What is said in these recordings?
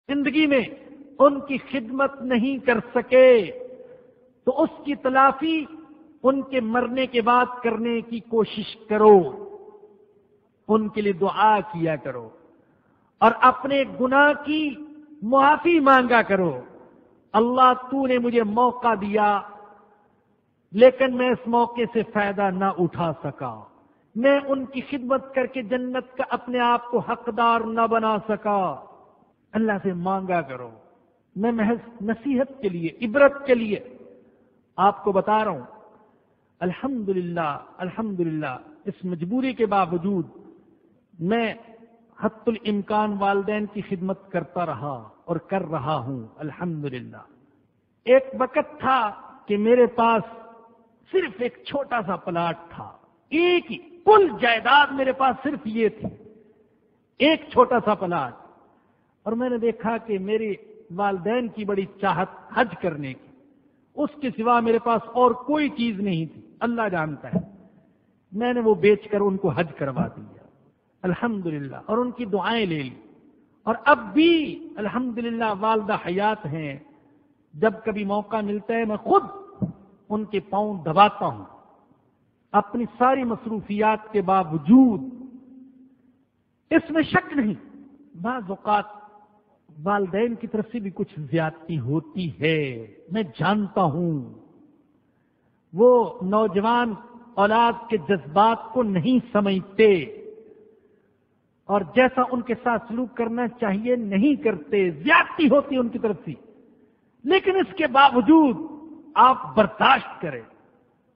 زندگی میں ان کی خدمت نہیں کر سکے تو اس کی تلافی ان کے مرنے کے بعد کرنے کی کوشش کرو، ان کے لیے دعا کیا کرو اور اپنے گناہ کی معافی مانگا کرو۔ اللہ تو نے مجھے موقع دیا لیکن میں اس موقع سے فائدہ نہ اٹھا سکا، میں ان کی خدمت کر کے جنت کا اپنے آپ کو حقدار نہ بنا سکا۔ اللہ سے مانگا کرو۔ میں محض نصیحت کے لیے، عبرت کے لیے آپ کو بتا رہا ہوں۔ الحمدللہ اس مجبوری کے باوجود میں حتی الامکان والدین کی خدمت کرتا رہا اور کر رہا ہوں الحمدللہ۔ ایک وقت تھا کہ میرے پاس صرف ایک چھوٹا سا پلاٹ تھا، ایک ہی کل جائیداد میرے پاس صرف یہ تھی، ایک چھوٹا سا پلاٹ، اور میں نے دیکھا کہ میرے والدین کی بڑی چاہت حج کرنے کی، اس کے سوا میرے پاس اور کوئی چیز نہیں تھی، اللہ جانتا ہے۔ میں نے وہ بیچ کر ان کو حج کروا دیا الحمدللہ، اور ان کی دعائیں لے لی، اور اب بھی الحمدللہ والدہ حیات ہیں۔ جب کبھی موقع ملتا ہے میں خود ان کے پاؤں دباتا ہوں، اپنی ساری مصروفیات کے باوجود۔ اس میں شک نہیں، بعض اوقات والدین کی طرف سے بھی کچھ زیادتی ہوتی ہے، میں جانتا ہوں۔ وہ نوجوان اولاد کے جذبات کو نہیں سمجھتے اور جیسا ان کے ساتھ سلوک کرنا چاہیے نہیں کرتے، زیادتی ہوتی ان کی طرف سے، لیکن اس کے باوجود آپ برداشت کریں،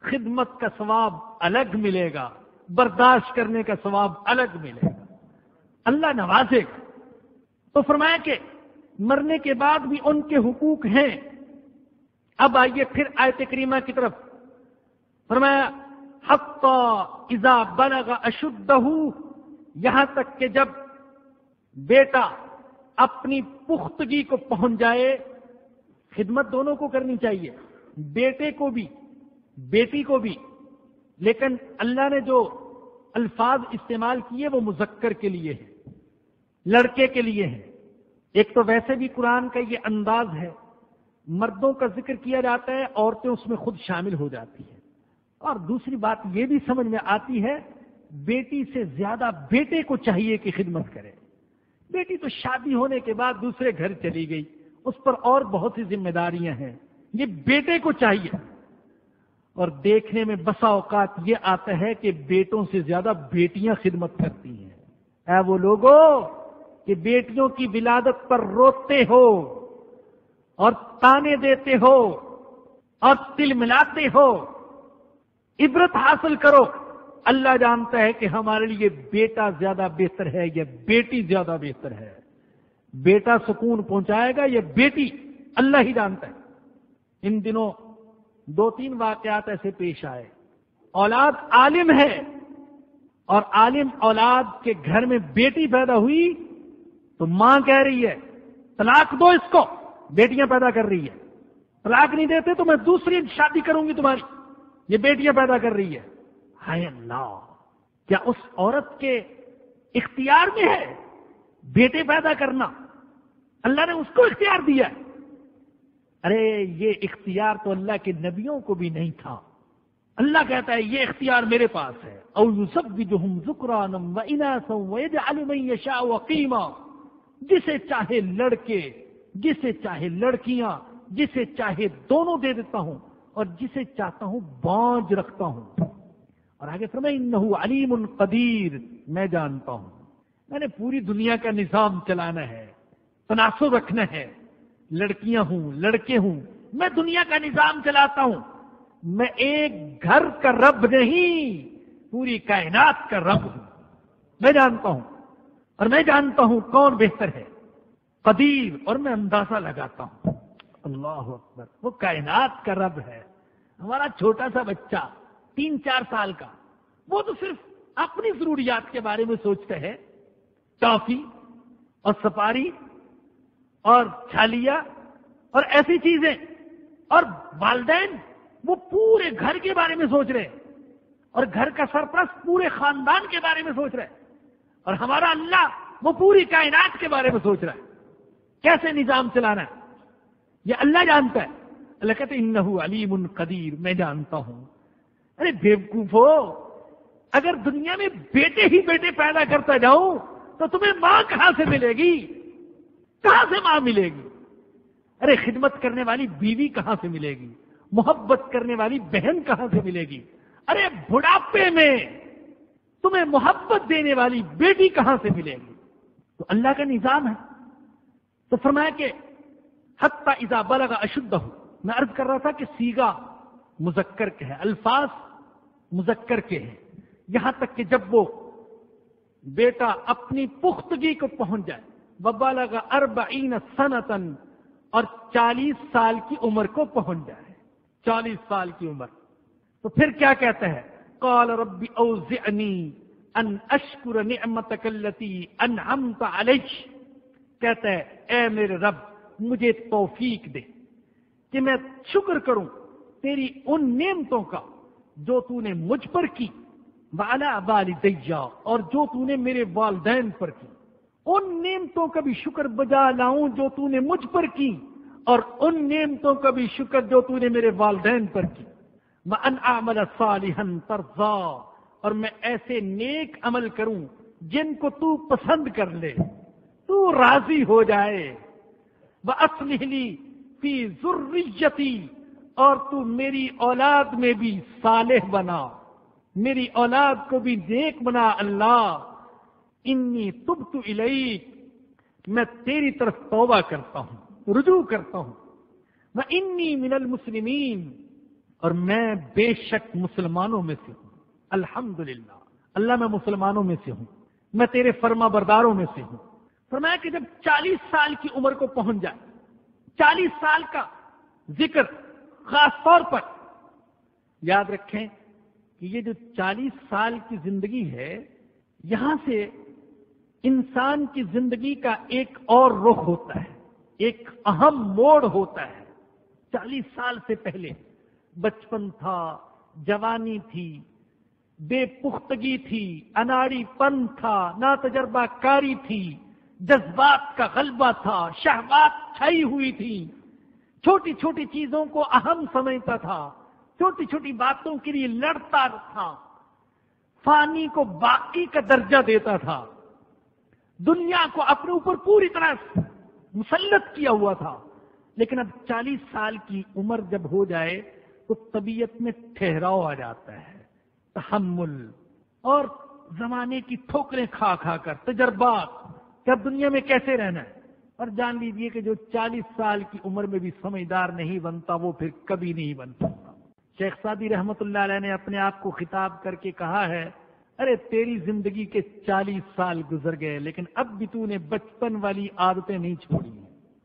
خدمت کا ثواب الگ ملے گا، برداشت کرنے کا ثواب الگ ملے گا، اللہ نوازے گا۔ تو فرمایا کہ مرنے کے بعد بھی ان کے حقوق ہیں۔ اب آئیے پھر آیت کریمہ کی طرف، فرمایا حتی اذا بلغ اشدہ، یہاں تک کہ جب بیٹا اپنی پختگی کو پہنچ جائے۔ خدمت دونوں کو کرنی چاہیے، بیٹے کو بھی بیٹی کو بھی، لیکن اللہ نے جو الفاظ استعمال کیے وہ مذکر کے لیے ہیں، لڑکے کے لیے ہیں۔ ایک تو ویسے بھی قرآن کا یہ انداز ہے، مردوں کا ذکر کیا جاتا ہے، عورتیں اس میں خود شامل ہو جاتی ہیں۔ اور دوسری بات یہ بھی سمجھ میں آتی ہے، بیٹی سے زیادہ بیٹے کو چاہیے کہ خدمت کرے۔ بیٹی تو شادی ہونے کے بعد دوسرے گھر چلی گئی، اس پر اور بہت سی ذمہ داریاں ہیں، یہ بیٹے کو چاہیے۔ اور دیکھنے میں بسا اوقات یہ آتا ہے کہ بیٹوں سے زیادہ بیٹیاں خدمت کرتی ہیں۔ اے وہ لوگوں کہ بیٹیوں کی ولادت پر روتے ہو اور تانے دیتے ہو اور تل ملاتے ہو، عبرت حاصل کرو۔ اللہ جانتا ہے کہ ہمارے لیے بیٹا زیادہ بہتر ہے یا بیٹی زیادہ بہتر ہے، بیٹا سکون پہنچائے گا یا بیٹی، اللہ ہی جانتا ہے۔ ان دنوں 2-3 واقعات ایسے پیش آئے، اولاد عالم ہے اور عالم اولاد کے گھر میں بیٹی پیدا ہوئی تو ماں کہہ رہی ہے طلاق دو اس کو، بیٹیاں پیدا کر رہی ہے، طلاق نہیں دیتے تو میں دوسری شادی کروں گی تمہاری، یہ بیٹیاں پیدا کر رہی ہے۔ ہائے اللہ، کیا اس عورت کے اختیار میں ہے بیٹے پیدا کرنا؟ اللہ نے اس کو اختیار دیا ہے۔ ارے یہ اختیار تو اللہ کے نبیوں کو بھی نہیں تھا۔ اللہ کہتا ہے یہ اختیار میرے پاس ہے، او یزوجہم ذکرانا واناثا ویجعل من یشاء عقیما، جسے چاہے لڑکے، جسے چاہے لڑکیاں، جسے چاہے دونوں دے دیتا ہوں اور جسے چاہتا ہوں بانجھ رکھتا ہوں۔ اور آگے فرمایا انہ علیم قدیر، میں جانتا ہوں، میں نے پوری دنیا کا نظام چلانا ہے، تناسب رکھنا ہے، لڑکیاں ہوں لڑکے ہوں، میں دنیا کا نظام چلاتا ہوں، میں ایک گھر کا رب نہیں، پوری کائنات کا رب ہوں، میں جانتا ہوں، اور میں جانتا ہوں کون بہتر ہے، قدیر، اور میں اندازہ لگاتا ہوں۔ اللہ اکبر، وہ کائنات کا رب ہے۔ ہمارا چھوٹا سا بچہ 3-4 سال کا، وہ تو صرف اپنی ضروریات کے بارے میں سوچتا ہے، ٹافی اور سپاری اور چھالیا اور ایسی چیزیں، اور والدین وہ پورے گھر کے بارے میں سوچ رہے ہیں، اور گھر کا سرپرست پورے خاندان کے بارے میں سوچ رہے ہیں، اور ہمارا اللہ وہ پوری کائنات کے بارے میں سوچ رہا ہے۔ کیسے نظام چلانا ہے یہ اللہ جانتا ہے. اللہ کہتے انہ علیم قدیر، میں جانتا ہوں. ارے بیوقوفو، اگر دنیا میں بیٹے ہی بیٹے پیدا کرتا جاؤں تو تمہیں ماں کہاں سے ملے گی؟ کہاں سے ماں ملے گی؟ ارے خدمت کرنے والی بیوی کہاں سے ملے گی؟ محبت کرنے والی بہن کہاں سے ملے گی؟ ارے بڑھاپے میں تمہیں محبت دینے والی بیٹی کہاں سے ملے گی؟ تو اللہ کا نظام ہے. تو فرمایا کہ حتی اذا بلغ اشدہ، میں عرض کر رہا تھا کہ صیغہ مذکر کے ہے، الفاظ مذکر کے ہیں، یہاں تک کہ جب وہ بیٹا اپنی پختگی کو پہنچ جائے، وبلغ 40 سنۃ، اور 40 سال کی عمر کو پہنچ جائے، 40 سال کی عمر، تو پھر کیا کہتا ہے؟ قال رب اوزعنی ان اشکر نعمتک التی انعمت علی، کہتا ہے اے میرے رب مجھے توفیق دے کہ میں شکر کروں تیری ان نعمتوں کا جو تو نے مجھ پر کی، وعلی والدی، اور جو تو نے میرے والدین پر کی. ان نعمتوں کا بھی شکر بجا لاؤں جو تو نے مجھ پر کی، اور ان نعمتوں کا بھی شکر جو تو نے میرے والدین پر کی. وَأَنْ أَعْمَلَ صَالِحًا تَرْضَىٰ، اور میں ایسے نیک عمل کروں جن کو تو پسند کر لے، تو راضی ہو جائے. وَأَصْلِحْ لِي فِي ذُرِّيَّتِي، اور تو میری اولاد میں بھی صالح بنا، میری اولاد کو بھی نیک بنا. اللہ انی تبت الیک، میں تیری طرف توبہ کرتا ہوں، رجوع کرتا ہوں. وانی من المسلمین، اور میں بے شک مسلمانوں میں سے ہوں. الحمدللہ، اللہ میں مسلمانوں میں سے ہوں، میں تیرے فرما برداروں میں سے ہوں. فرمایا کہ جب 40 سال کی عمر کو پہنچ جائے، 40 سال کا ذکر خاص طور پر یاد رکھیں کہ یہ جو 40 سال کی زندگی ہے، یہاں سے انسان کی زندگی کا ایک اور رخ ہوتا ہے، ایک اہم موڑ ہوتا ہے. 40 سال سے پہلے بچپن تھا، جوانی تھی، بے پختگی تھی، اناڑی پن تھا، ناتجربہ کاری تھی، جذبات کا غلبہ تھا، شہوات چھائی ہوئی تھی، چھوٹی چھوٹی چیزوں کو اہم سمجھتا تھا، چھوٹی چھوٹی باتوں کے لیے لڑتا تھا، فانی کو باقی کا درجہ دیتا تھا، دنیا کو اپنے اوپر پوری طرح مسلط کیا ہوا تھا. لیکن اب 40 سال کی عمر جب ہو جائے تو طبیعت میں ٹھہراؤ آ جاتا ہے، تحمل اور زمانے کی ٹھوکریں کھا کھا کر تجربات کہ اب دنیا میں کیسے رہنا ہے. اور جان لیجیے کہ جو 40 سال کی عمر میں بھی سمجھدار نہیں بنتا وہ پھر کبھی نہیں بن سکتا. شیخ سعدی رحمت اللہ علیہ نے اپنے آپ کو خطاب کر کے کہا ہے، ارے تیری زندگی کے 40 سال گزر گئے لیکن اب بھی تو نے بچپن والی عادتیں نہیں چھوڑی.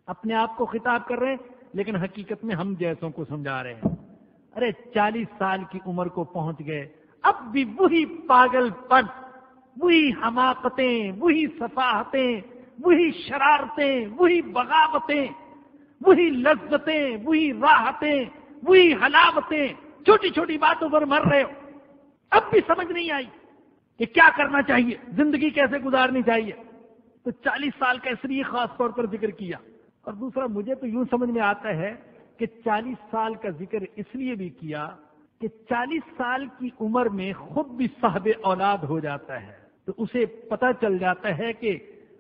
اپنے آپ کو خطاب کر رہے ہیں لیکن حقیقت میں ہم جیسوں کو سمجھا رہے ہیں. ارے 40 سال کی عمر کو پہنچ گئے، اب بھی وہی پاگل پن، وہی حماقتیں، وہی صفاحتیں، وہی شرارتیں، وہی بغاوتیں، وہی لذتیں، وہی راحتیں، وہی حلاوتیں، چھوٹی چھوٹی باتوں پر مر رہے ہو. اب بھی سمجھ نہیں آئی کہ کیا کرنا چاہیے، زندگی کیسے گزارنی چاہیے. تو 40 سال کا اس لیے خاص طور پر ذکر کیا. اور دوسرا مجھے تو یوں سمجھ میں آتا ہے کہ 40 سال کا ذکر اس لیے بھی کیا کہ 40 سال کی عمر میں خود بھی صاحب اولاد ہو جاتا ہے تو اسے پتہ چل جاتا ہے کہ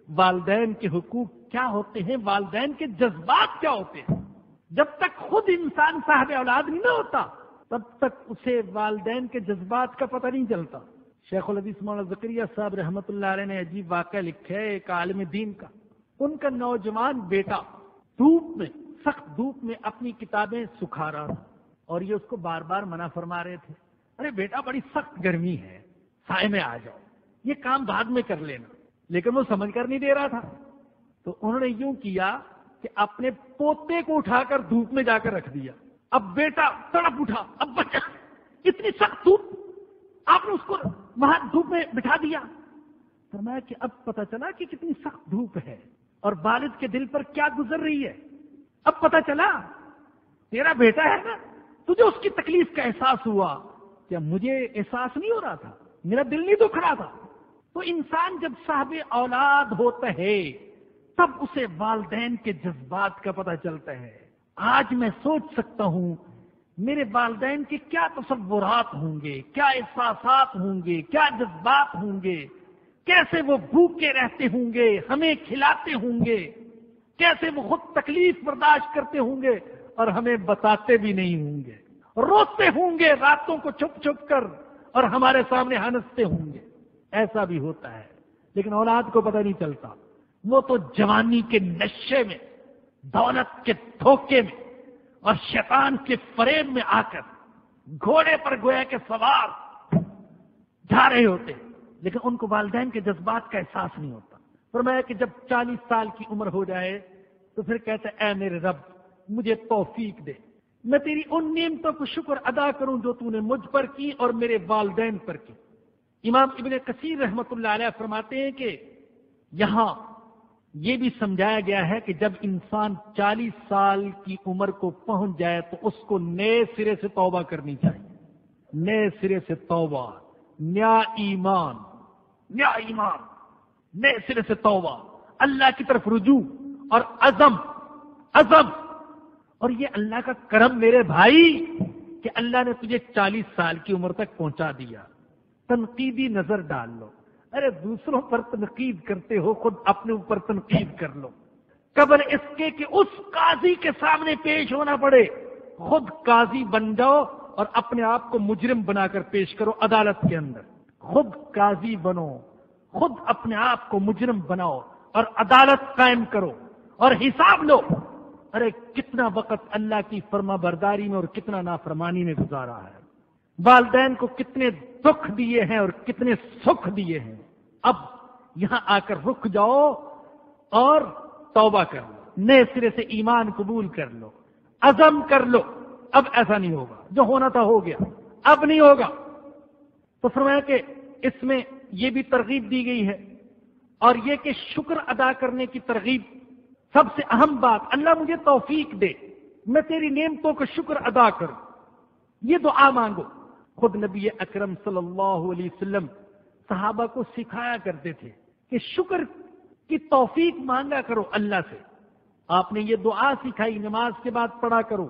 والدین کے حقوق کیا ہوتے ہیں، والدین کے جذبات کیا ہوتے ہیں. جب تک خود انسان صاحب اولاد نہیں نہ ہوتا تب تک اسے والدین کے جذبات کا پتہ نہیں چلتا. شیخ الحدیث مولانا زکریہ صاحب رحمۃ اللہ علیہ نے عجیب واقعہ لکھا ہے ایک عالم دین کا. ان کا نوجوان بیٹا دھوپ میں، سخت دھوپ میں اپنی کتابیں سکھا رہا تھا اور یہ اس کو بار بار منع فرما رہے تھے، ارے بیٹا بڑی سخت گرمی ہے، سائے میں آ جاؤ، یہ کام بعد میں کر لینا. لیکن وہ سمجھ کر نہیں دے رہا تھا. تو انہوں نے یوں کیا کہ اپنے پوتے کو اٹھا کر دھوپ میں جا کر رکھ دیا. اب بیٹا تڑپ اٹھا، اب بچہ اتنی سخت دھوپ، آپ نے اس کو وہاں دھوپ میں بٹھا دیا. فرمایا کہ اب پتہ چلا کہ کتنی سخت دھوپ ہے اور والد کے دل پر کیا گزر رہی ہے. اب پتہ چلا تیرا بیٹا ہے نا، تجھے اس کی تکلیف کا احساس ہوا. کیا مجھے احساس نہیں ہو رہا تھا؟ میرا دل نہیں دکھ رہا تھا. تو انسان جب صاحب اولاد ہوتا ہے تب اسے والدین کے جذبات کا پتہ چلتا ہے۔ آج میں سوچ سکتا ہوں میرے والدین کے کیا تصورات ہوں گے، کیا احساسات ہوں گے، کیا جذبات ہوں گے، کیسے وہ بھوکے رہتے ہوں گے، ہمیں کھلاتے ہوں گے، کیسے وہ خود تکلیف برداشت کرتے ہوں گے اور ہمیں بتاتے بھی نہیں ہوں گے، روتے ہوں گے راتوں کو چھپ چھپ کر اور ہمارے سامنے ہنستے ہوں گے۔ ایسا بھی ہوتا ہے، لیکن اولاد کو پتہ نہیں چلتا، وہ تو جوانی کے نشے میں، دولت کے دھوکے میں اور شیطان کے فریب میں آ کر گھوڑے پر گویا کے سوار جا رہے ہوتے، لیکن ان کو والدین کے جذبات کا احساس نہیں ہوتا۔ فرمایا کہ جب 40 سال کی عمر ہو جائے تو پھر کہتے اے میرے رب مجھے توفیق دے، میں تیری ان نعمتوں کو شکر ادا کروں جو تو نے مجھ پر کی اور میرے والدین پر کی۔ امام ابن کثیر رحمۃ اللہ علیہ فرماتے ہیں کہ یہاں یہ بھی سمجھایا گیا ہے کہ جب انسان 40 سال کی عمر کو پہنچ جائے تو اس کو نئے سرے سے توبہ کرنی چاہیے، نئے سرے سے توبہ، نیا ایمان، نئے سرے سے توبہ، اللہ کی طرف رجوع اور عزم۔ اور یہ اللہ کا کرم میرے بھائی کہ اللہ نے تجھے 40 سال کی عمر تک پہنچا دیا۔ تنقیدی نظر ڈال لو، ارے دوسروں پر تنقید کرتے ہو، خود اپنے اوپر تنقید کر لو، قبل اس کے کہ اس قاضی کے سامنے پیش ہونا پڑے خود قاضی بن جاؤ اور اپنے آپ کو مجرم بنا کر پیش کرو عدالت کے اندر۔ خود قاضی بنو، خود اپنے آپ کو مجرم بناؤ اور عدالت قائم کرو اور حساب لو۔ ارے کتنا وقت اللہ کی فرما برداری میں اور کتنا نافرمانی میں گزارا ہے، والدین کو کتنے دکھ دیے ہیں اور کتنے سکھ دیے ہیں۔ اب یہاں آ کر رک جاؤ اور توبہ کر لو، نئے سرے سے ایمان قبول کر لو، عزم کر لو۔ اب ایسا نہیں ہوگا، جو ہونا تھا ہو گیا، اب نہیں ہوگا۔ تو فرمایا کہ اس میں یہ بھی ترغیب دی گئی ہے، اور یہ کہ شکر ادا کرنے کی ترغیب، سب سے اہم بات اللہ مجھے توفیق دے، میں تیری نعمتوں کا شکر ادا کروں، یہ دعا مانگو۔ خود نبی اکرم صلی اللہ علیہ وسلم صحابہ کو سکھایا کرتے تھے کہ شکر کی توفیق مانگا کرو اللہ سے۔ آپ نے یہ دعا سکھائی، نماز کے بعد پڑھا کرو،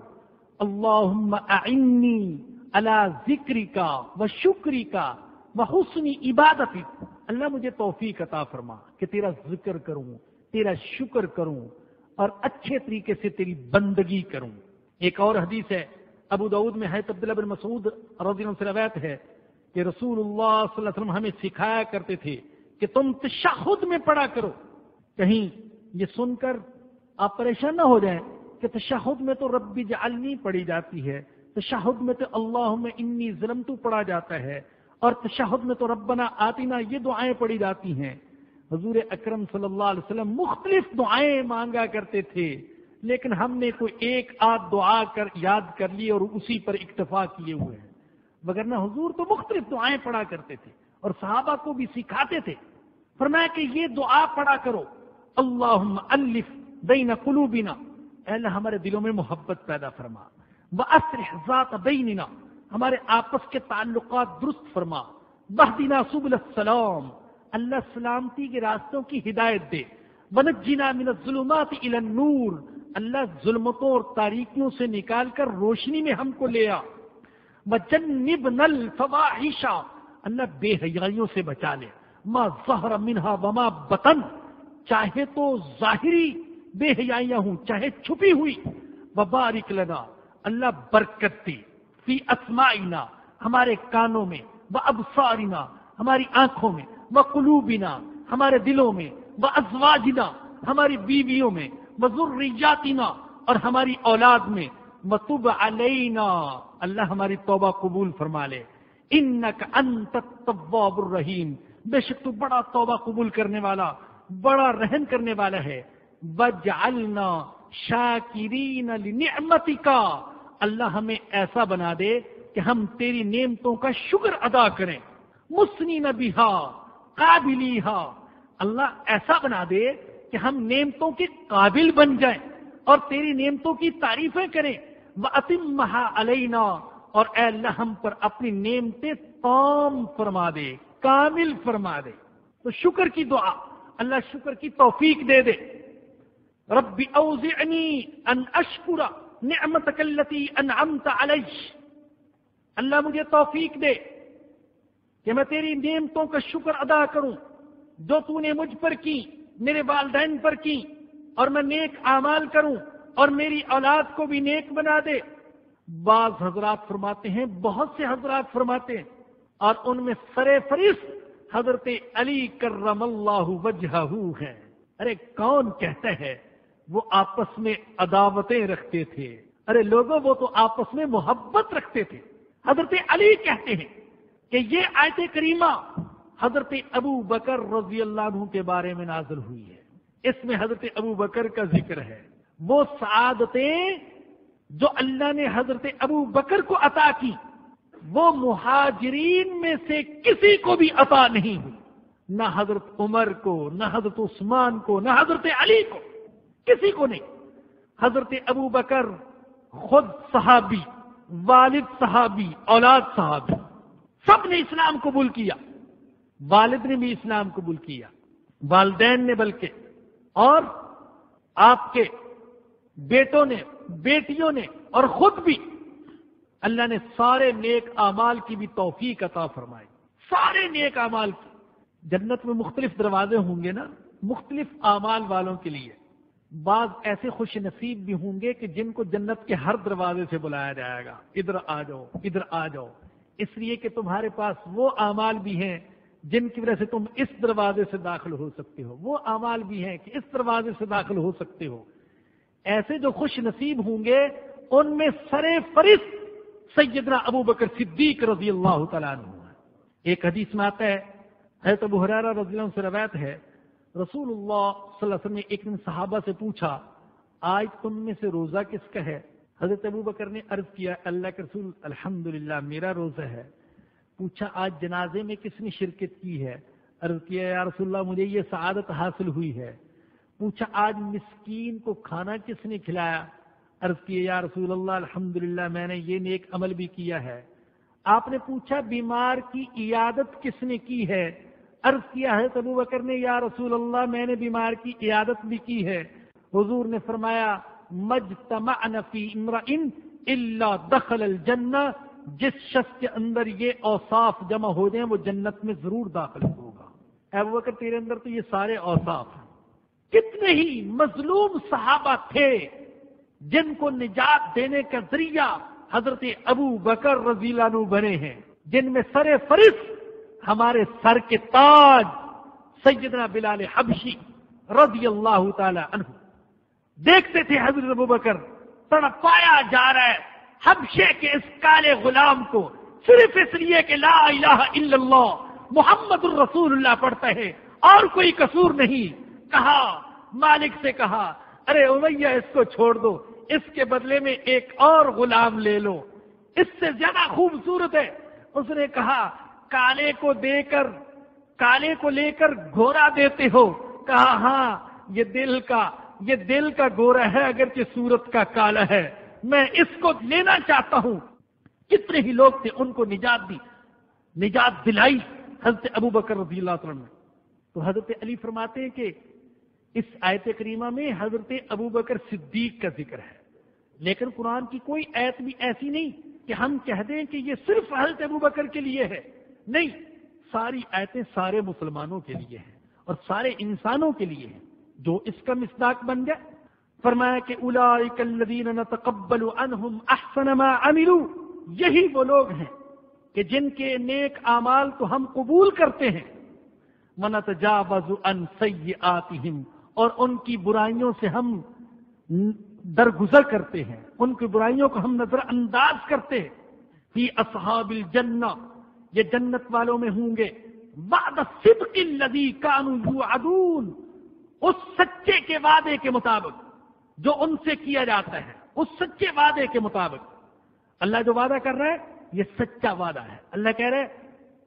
اللہم اعنی علی ذکرک و شکرک و حسن عبادتک۔ اللہ مجھے توفیق عطا فرما کہ تیرا ذکر کروں، تیرا شکر کروں اور اچھے طریقے سے تیری بندگی کروں۔ ایک اور حدیث ہے ابو داؤد میں ہے، عبداللہ بن مسعود رضی اللہ عنہ سے روایت ہے کہ رسول اللہ صلی اللہ علیہ وسلم ہمیں سکھایا کرتے تھے کہ تم تشہد میں پڑھا کرو۔ کہیں یہ سن کر آپ پریشان نہ ہو جائیں کہ تشہد میں تو رب اجعلنی پڑھی جاتی ہے، تشہد میں تو اللہم انی ظلمت پڑھا جاتا ہے، اور تشہد میں تو ربنا آتنا یہ دعائیں پڑھی جاتی ہیں۔ حضور اکرم صلی اللہ علیہ وسلم مختلف دعائیں مانگا کرتے تھے، لیکن ہم نے کوئی ایک آدھ دعا یاد کر لی اور اسی پر اکتفا کیے ہوئے ہیں، وگرنہ حضور تو مختلف دعائیں پڑھا کرتے تھے اور صحابہ کو بھی سکھاتے تھے۔ فرمایا کہ یہ دعا پڑھا کرو، اللہم الف بین قلوبنا، اے اللہ ہمارے دلوں میں محبت پیدا فرما، واصلح ذات بیننا، ہمارے آپس کے تعلقات درست فرما، واہدنا سبل السلام، اللہ سلامتی کے راستوں کی ہدایت دے، ونجنا من الظلمات الی النور، اللہ ظلمتوں اور تاریکیوں سے نکال کر روشنی میں ہم کو لے آ، وجنبنا الفواحش، اللہ بے حیائیوں سے بچا لے، ما ظہر منہا وما بطن، چاہے تو ظاہری بے حیائیاں ہوں چاہے چھپی ہوئی، وبارک لنا، اللہ برکت دی، فی اسماعنا، ہمارے کانوں میں، وابصارنا، ہماری آنکھوں میں، وقلوبنا، ہمارے دلوں میں، وازواجنا، ہماری بیویوں میں، وذریاتنا، اور ہماری اولاد میں، وتب علینا، اللہ ہماری توبہ قبول فرما لے، انک انت التواب الرحیم، بے شک تو بڑا توبہ قبول کرنے والا، بڑا رحم کرنے والا ہے، وجعلنا شاکرین لنعمتک، اللہ ہمیں ایسا بنا دے کہ ہم تیری نعمتوں کا شکر ادا کریں، مسنین بہا قابلیہا، اللہ ایسا بنا دے کہ ہم نعمتوں کے قابل بن جائیں اور تیری نعمتوں کی تعریفیں کریں، وَأَتِمَّهَا عَلَيْنَا، اور اے اللہ ہم پر اپنی نعمتیں تام فرما دے، کامل فرما دے۔ تو شکر کی دعا، اللہ شکر کی توفیق دے دے۔ رب اوزعنی ان اشکر نعمتک التی انعمت علی، اللہ مجھے توفیق دے کہ میں تیری نعمتوں کا شکر ادا کروں جو تو نے مجھ پر کی، میرے والدین پر کی، اور میں نیک اعمال کروں اور میری اولاد کو بھی نیک بنا دے۔ بعض حضرات فرماتے ہیں، بہت سے حضرات فرماتے ہیں، اور ان میں سر فہرست حضرت علی کرم اللہ وجہہ ہے۔ ارے کون کہتا ہے وہ آپس میں عداوتیں رکھتے تھے؟ ارے لوگوں، وہ تو آپس میں محبت رکھتے تھے۔ حضرت علی کہتے ہیں کہ یہ آیت کریمہ حضرت ابو بکر رضی اللہ عنہ کے بارے میں نازل ہوئی ہے۔ اس میں حضرت ابو بکر کا ذکر ہے، وہ سعادتیں جو اللہ نے حضرت ابو بکر کو عطا کی وہ مہاجرین میں سے کسی کو بھی عطا نہیں ہوئی، نہ حضرت عمر کو، نہ حضرت عثمان کو، نہ حضرت علی کو، کسی کو نہیں۔ حضرت ابو بکر خود صحابی، والد صحابی، اولاد صحابی، سب نے اسلام قبول کیا، والد نے بھی اسلام قبول کیا، والدین نے بلکہ، اور آپ کے بیٹوں نے، بیٹیوں نے، اور خود بھی اللہ نے سارے نیک اعمال کی بھی توفیق عطا فرمائی، سارے نیک اعمال کی۔ جنت میں مختلف دروازے ہوں گے نا، مختلف اعمال والوں کے لیے۔ بعض ایسے خوش نصیب بھی ہوں گے کہ جن کو جنت کے ہر دروازے سے بلایا جائے گا، ادھر آ جاؤ، ادھر آ جاؤ، اس لیے کہ تمہارے پاس وہ اعمال بھی ہیں جن کی وجہ سے تم اس دروازے سے داخل ہو سکتے ہو، وہ اعمال بھی ہیں کہ اس دروازے سے داخل ہو سکتے ہو۔ ایسے جو خوش نصیب ہوں گے ان میں سر فہرست سیدنا ابو بکر صدیق رضی اللہ تعالیٰ عنہ ہے۔ ایک حدیث میں آتا ہے، حضرت ابو ہریرہ رضی اللہ عنہ سے روایت ہے، رسول اللہ صلی اللہ علیہ وسلم نے ایک دن صحابہ سے پوچھا، آج تم میں سے روزہ کس کا ہے؟ حضرت ابو بکر نے عرض کیا، اللہ کے رسول الحمدللہ میرا روزہ ہے۔ پوچھا، آج جنازے میں کس نے شرکت کی ہے؟ عرض کیا، یا رسول اللہ مجھے یہ سعادت حاصل ہوئی ہے۔ پوچھا، آج مسکین کو کھانا کس نے کھلایا؟ عرض کیا، یا رسول اللہ الحمدللہ میں نے یہ نیک عمل بھی کیا ہے۔ آپ نے پوچھا، بیمار کی عیادت کس نے کی ہے؟ عرض کیا ہے ابو بکر نے، یا رسول اللہ میں نے بیمار کی عیادت بھی کی ہے۔ حضور نے فرمایا، مجتمعن فی امرئ الا دخل الجنہ، جس شخص کے اندر یہ اوصاف جمع ہو جائیں وہ جنت میں ضرور داخل ہوگا۔ ابو بکر تیرے اندر تو یہ سارے اوصاف ہیں۔ کتنے ہی مظلوم صحابہ تھے جن کو نجات دینے کا ذریعہ حضرت ابو بکر رضی اللہ عنہ بنے ہیں، جن میں سر فہرست ہمارے سر کے تاج سیدنا بلال حبشی رضی اللہ تعالی عنہ۔ دیکھتے تھے حضرت ابو بکر تڑپایا جا رہا ہے حبشے کے اس کالے غلام کو، صرف اس لیے کہ لا الہ الا اللہ محمد الرسول اللہ پڑھتا ہے اور کوئی قصور نہیں۔ کہا، مالک سے کہا، ارے امیہ اس کو چھوڑ دو، اس کے بدلے میں ایک اور غلام لے لو، اس سے زیادہ خوبصورت ہے۔ اس نے کہا، کالے کو لے کر گھوڑا دیتے ہو؟ کہا، ہاں، یہ دل کا گورا ہے اگرچہ صورت کا کالا ہے، میں اس کو لینا چاہتا ہوں۔ کتنے ہی لوگ تھے، ان کو نجات دلائی حضرت ابو بکر رضی اللہ عنہ نے۔ تو حضرت علی فرماتے ہیں کہ اس آیت کریمہ میں حضرت ابو بکر صدیق کا ذکر ہے، لیکن قرآن کی کوئی آیت بھی ایسی نہیں کہ ہم کہہ دیں کہ یہ صرف حضرت ابو بکر کے لیے ہے، نہیں، ساری آیتیں سارے مسلمانوں کے لیے ہیں اور سارے انسانوں کے لیے ہیں جو اس کا مصداق بن جائے۔ فرمایا کہ اولئک الذین نتقبل عنہم احسن ما عملوا، یہی وہ لوگ ہیں کہ جن کے نیک اعمال تو ہم قبول کرتے ہیں، ونتجاوز عن سیئاتہم، اور ان کی برائیوں سے ہم درگزر کرتے ہیں، ان کی برائیوں کو ہم نظر انداز کرتے ہیں۔ فی اصحاب الجنہ، یہ جنت والوں میں ہوں گے، بعد الصدق الذی کانوا یوعدون، اس سچے کے وعدے کے مطابق جو ان سے کیا جاتا ہے، اس سچے وعدے کے مطابق۔ اللہ جو وعدہ کر رہا ہے یہ سچا وعدہ ہے، اللہ کہہ رہے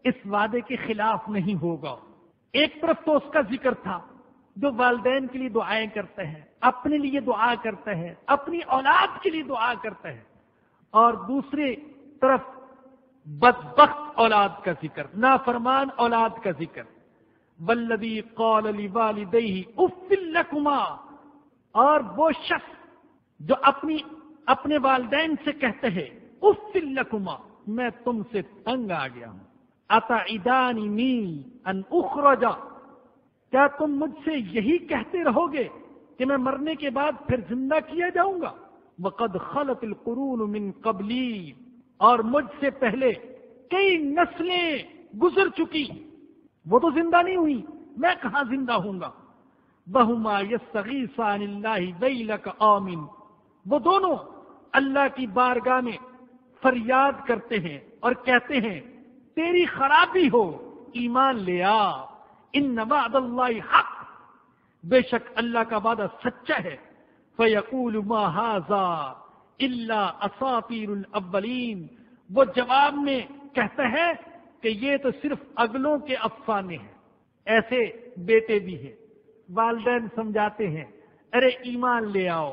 اس وعدے کے خلاف نہیں ہوگا۔ ایک طرف تو اس کا ذکر تھا جو والدین کے لیے دعائیں کرتے ہیں، اپنے لیے دعا کرتے ہیں، اپنی اولاد کے لیے دعا کرتے ہیں، اور دوسری طرف بدبخت اولاد کا ذکر، نافرمان اولاد کا ذکر۔ والذی قال لوالدیہ اف لکما، اور وہ شخص جو اپنے والدین سے کہتے ہیں اف لکما، میں تم سے تنگ آ گیا ہوں، اتعداننی ان اخرج، کیا تم مجھ سے یہی کہتے رہو گے کہ میں مرنے کے بعد پھر زندہ کیا جاؤں گا؟ وقد خلت القرون من قبلی، اور مجھ سے پہلے کئی نسلیں گزر چکی، وہ تو زندہ نہیں ہوئی، میں کہاں زندہ ہوں گا؟ بہما یستغیثان اللہ ویلک آمن، وہ دونوں اللہ کی بارگاہ میں فریاد کرتے ہیں اور کہتے ہیں تیری خرابی ہو، ایمان لے آ، ان وعد اللہ حق، بے شک اللہ کا وعدہ سچا ہے۔ فَيَقُولُ مَا هَذَا إِلَّا أَسَاطِيرُ الْأَوَّلِينَ، وہ جواب میں کہتا ہے کہ یہ تو صرف اگلوں کے افسانے ہیں۔ ایسے بیٹے بھی ہیں، والدین سمجھاتے ہیں ارے ایمان لے آؤ،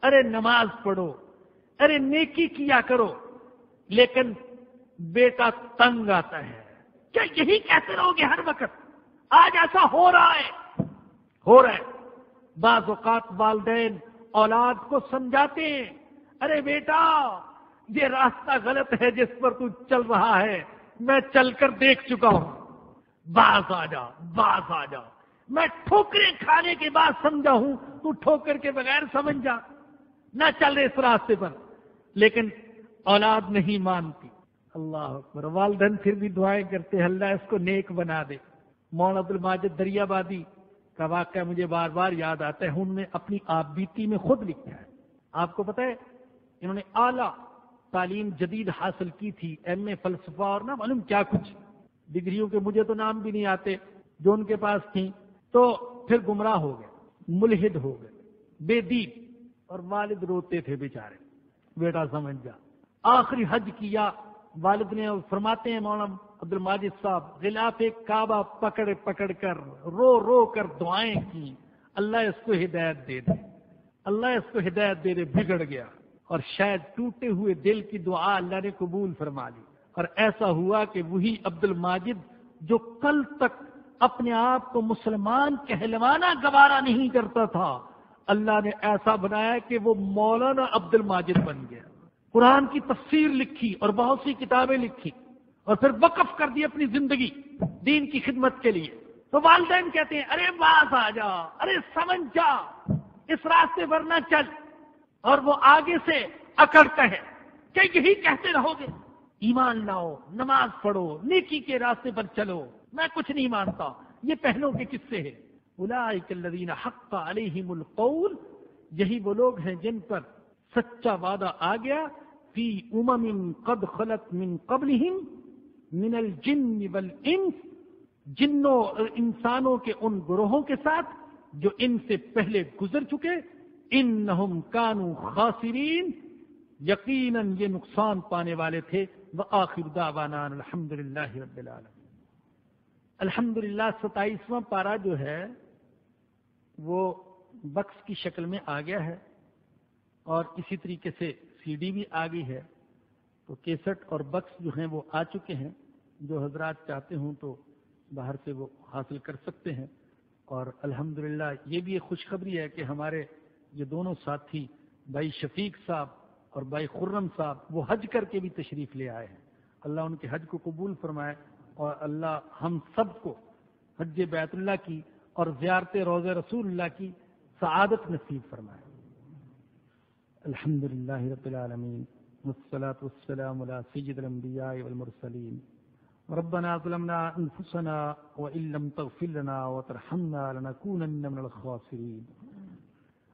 ارے نماز پڑھو، ارے نیکی کیا کرو، لیکن بیٹا تنگ آتا ہے، کیا یہی کہتے رہو گے ہر وقت؟ آج ایسا ہو رہا ہے۔ بعض اوقات والدین اولاد کو سمجھاتے ہیں ارے بیٹا یہ راستہ غلط ہے جس پر تو چل رہا ہے، میں چل کر دیکھ چکا ہوں، باز آ جا، میں ٹھوکریں کھانے کے بعد سمجھا ہوں، تو ٹھوکر کے بغیر سمجھ جا، نہ چل اس راستے پر۔ لیکن اولاد نہیں مانتی۔ اللہ اکبر۔ والدین پھر بھی دعائیں کرتے ہیں اللہ اس کو نیک بنا دے۔ مولانا عبد الماجد دریابادی کا واقعہ مجھے بار بار یاد آتا ہے، انہوں نے اپنی آپ بیتی میں خود لکھا ہے۔ آپ کو پتہ ہے انہوں نے اعلیٰ تعلیم جدید حاصل کی تھی، ایم اے فلسفہ اور نہ معلوم کیا کچھ ڈگریوں کے مجھے تو نام بھی نہیں آتے جو ان کے پاس تھیں، تو پھر گمراہ ہو گئے، ملحد ہو گئے، بے دین، اور والد روتے تھے بیچارے، بیٹا سمجھ جا۔ آخری حج کیا، والد نے فرماتے ہیں مولانا عبد الماجد صاحب، غلاف کعبہ پکڑ کر رو کر دعائیں کی، اللہ اس کو ہدایت دے دے، اللہ اس کو ہدایت دے دے، بگڑ گیا، اور شاید ٹوٹے ہوئے دل کی دعا اللہ نے قبول فرما لی، اور ایسا ہوا کہ وہی عبد الماجد جو کل تک اپنے آپ کو مسلمان کہلوانا گوارا نہیں کرتا تھا، اللہ نے ایسا بنایا کہ وہ مولانا عبد الماجد بن گیا، قرآن کی تفسیر لکھی اور بہت سی کتابیں لکھی، اور پھر وقف کر دی اپنی زندگی دین کی خدمت کے لیے۔ تو والدین کہتے ہیں ارے باز آ جا، ارے سمجھ جا، اس راستے پر نہ چل، اور وہ آگے سے اکڑتا ہے کہ یہی کہتے رہو گے، ایمان لاؤ، نماز پڑھو، نیکی کے راستے پر چلو، میں کچھ نہیں مانتا۔ یہ پہلوں کے قصے ہیں۔ اولئک الذین حق علیہم القول، یہی وہ لوگ ہیں جن پر سچا وعدہ آ گیا، فی امم قد خلت من قبلہم من الجن والانس، جنوں اور انسانوں کے ان گروہوں کے ساتھ جو ان سے پہلے گزر چکے، انہم کانوا خاسرین، یقیناً یہ نقصان پانے والے تھے۔ وآخر دعوانا الحمدللہ رب العالمین۔ الحمدللہ 27واں پارہ جو ہے وہ بکس کی شکل میں آ گیا ہے، اور اسی طریقے سے سی ڈی بھی آ گئی ہے، تو کیسٹ اور بکس جو ہیں وہ آ چکے ہیں، جو حضرات چاہتے ہوں تو باہر سے وہ حاصل کر سکتے ہیں۔ اور الحمدللہ یہ بھی ایک خوشخبری ہے کہ ہمارے یہ دونوں ساتھی بھائی شفیق صاحب اور بھائی خرم صاحب وہ حج کر کے بھی تشریف لے آئے ہیں، اللہ ان کے حج کو قبول فرمائے، اور اللہ ہم سب کو حج بیت اللہ کی اور زیارت روضہ رسول اللہ کی سعادت نصیب فرمائے۔ الحمدللہ رب العالمین، والصلاة والسلام علی سید الانبیاء والمرسلین۔ ربنا ظلمنا انفسنا وان لم تغفر لنا وترحمنا لنکونن من الخاسرین۔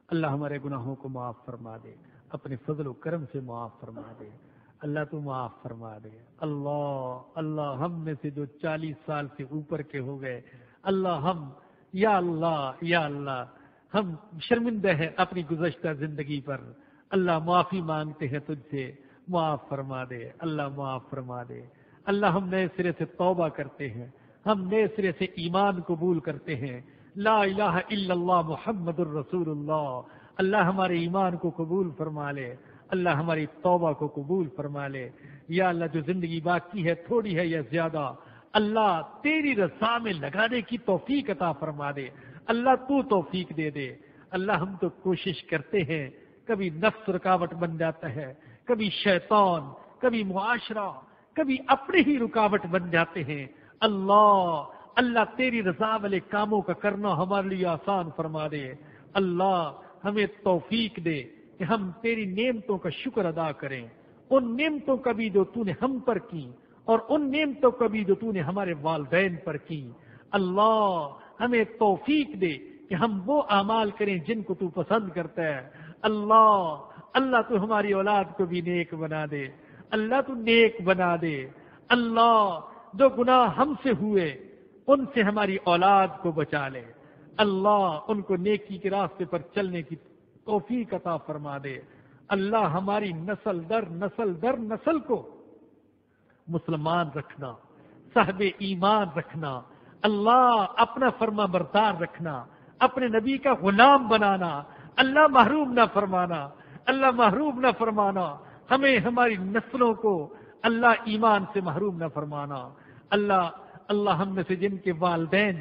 اللہ ہمارے گناہوں کو معاف فرما دے، اپنے فضل و کرم سے معاف فرما دے، اللہ تو معاف فرما دے۔ اللہ ہم میں سے جو 40 سال سے اوپر کے ہو گئے، اللہ یا اللہ ہم شرمندہ ہیں اپنی گزشتہ زندگی پر، اللہ معافی مانگتے ہیں تجھ سے، معاف فرما دے، اللہ معاف فرما دے۔ اللہ ہم نئے سرے سے توبہ کرتے ہیں، ہم نئے سرے سے ایمان قبول کرتے ہیں، لا الہ الا اللہ محمد الرسول اللہ۔ اللہ ہمارے ایمان کو قبول فرما لے، اللہ ہماری توبہ کو قبول فرما لے۔ یا اللہ جو زندگی باقی ہے، تھوڑی ہے یا زیادہ، اللہ تیری رضا میں لگانے کی توفیق عطا فرما دے، اللہ تو توفیق دے دے۔ اللہ ہم تو کوشش کرتے ہیں، کبھی نفس رکاوٹ بن جاتا ہے، کبھی شیطان، کبھی معاشرہ، کبھی اپنے ہی رکاوٹ بن جاتے ہیں۔ اللہ تیری رضا والے کاموں کا کرنا ہمارے لیے آسان فرما دے۔ اللہ ہمیں توفیق دے کہ ہم تیری نعمتوں کا شکر ادا کریں، ان نعمتوں کا بھی جو تو نے ہم پر کی، اور ان نعمتوں کا بھی جو تو نے ہمارے والدین پر کی۔ اللہ ہمیں توفیق دے کہ ہم وہ اعمال کریں جن کو تو پسند کرتا ہے۔ اللہ تو ہماری اولاد کو بھی نیک بنا دے، اللہ تو نیک بنا دے۔ اللہ جو گناہ ہم سے ہوئے ان سے ہماری اولاد کو بچا لے، اللہ ان کو نیکی کے راستے پر چلنے کی توفیق عطا فرما دے۔ اللہ ہماری نسل در نسل کو مسلمان رکھنا، صاحب ایمان رکھنا، اللہ اپنا فرما بردار رکھنا، اپنے نبی کا غلام بنانا، اللہ محروم نہ فرمانا، اللہ محروم نہ فرمانا، ہمیں ہماری نسلوں کو اللہ ایمان سے محروم نہ فرمانا۔ اللہ ہم میں سے جن کے والدین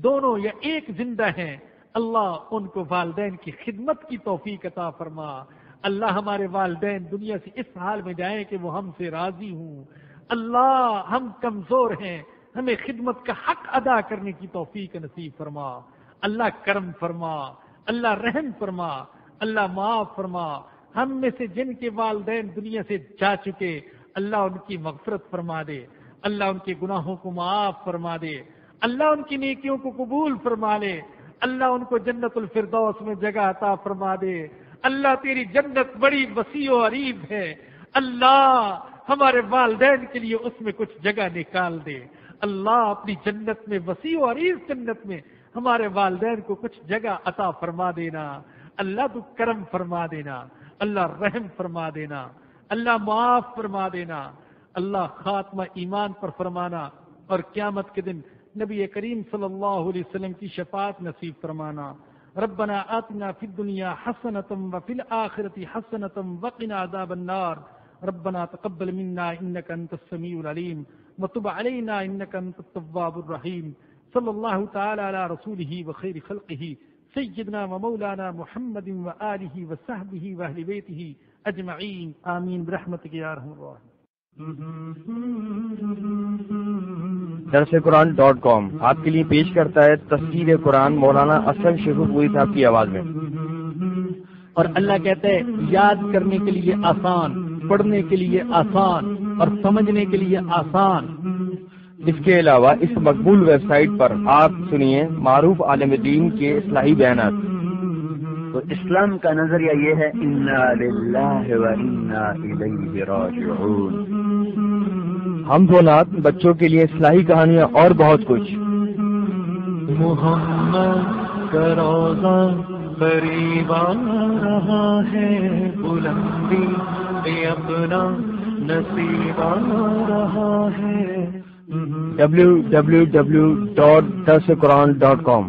دونوں یا ایک زندہ ہیں، اللہ ان کو والدین کی خدمت کی توفیق عطا فرما۔ اللہ ہمارے والدین دنیا سے اس حال میں جائیں کہ وہ ہم سے راضی ہوں۔ اللہ ہم کمزور ہیں، ہمیں خدمت کا حق ادا کرنے کی توفیق نصیب فرما۔ اللہ کرم فرما، اللہ رحم فرما، اللہ معاف فرما۔ ہم میں سے جن کے والدین دنیا سے جا چکے، اللہ ان کی مغفرت فرما دے، اللہ ان کے گناہوں کو معاف فرما دے، اللہ ان کی نیکیوں کو قبول فرما لے، اللہ ان کو جنت الفردوس میں جگہ عطا فرما دے۔ اللہ تیری جنت بڑی وسیع و عریض ہے، اللہ ہمارے والدین کے لیے اس میں کچھ جگہ نکال دے۔ اللہ اپنی جنت میں، وسیع و عریض جنت میں ہمارے والدین کو کچھ جگہ عطا فرما دینا۔ اللہ تو کرم فرما دینا، اللہ رحم فرما دینا، اللہ معاف فرما دینا، اللہ خاتمہ ایمان پر فرمانا، اور قیامت کے دن نبی کریم صلی اللہ علیہ وسلم کی شفاعت نصیب فرمانا۔ ربنا آتنا فی الدنیا حسنۃ وفی الآخرۃ حسنۃ وقنا عذاب النار۔ ربنا تقبل منا انک انت السمیع العلیم وتب علینا انک انت التواب الرحیم۔ صلی اللہ تعالی علی رسولہ وخیر خلقہ سیدنا ومولانا محمد وآلہ وصحبہ واہل بیتہ اجمعین، آمین برحمتک یا ارحم الراحمین۔ درسقرآن.com آپ کے لیے پیش کرتا ہے تفسیر قرآن مولانا اسد شیخو پوری صاحب کی آواز میں۔ اور اللہ کہتا ہے یاد کرنے کے لیے آسان، پڑھنے کے لیے آسان، اور سمجھنے کے لیے آسان۔ اس کے علاوہ اس مقبول ویب سائٹ پر آپ سنیے معروف عالم دین کے اصلاحی بیانات۔ تو اسلام کا نظریہ یہ ہے انا للہ و انا الیہ راجعون۔ ہم نعت، بچوں کے لیے اصلاحی کہانیاں اور بہت کچھ۔ محمد کا روزہ قریب آ رہا ہے، بلندی پہ اپنا نصیب آ رہا ہے۔ www.darsequran.com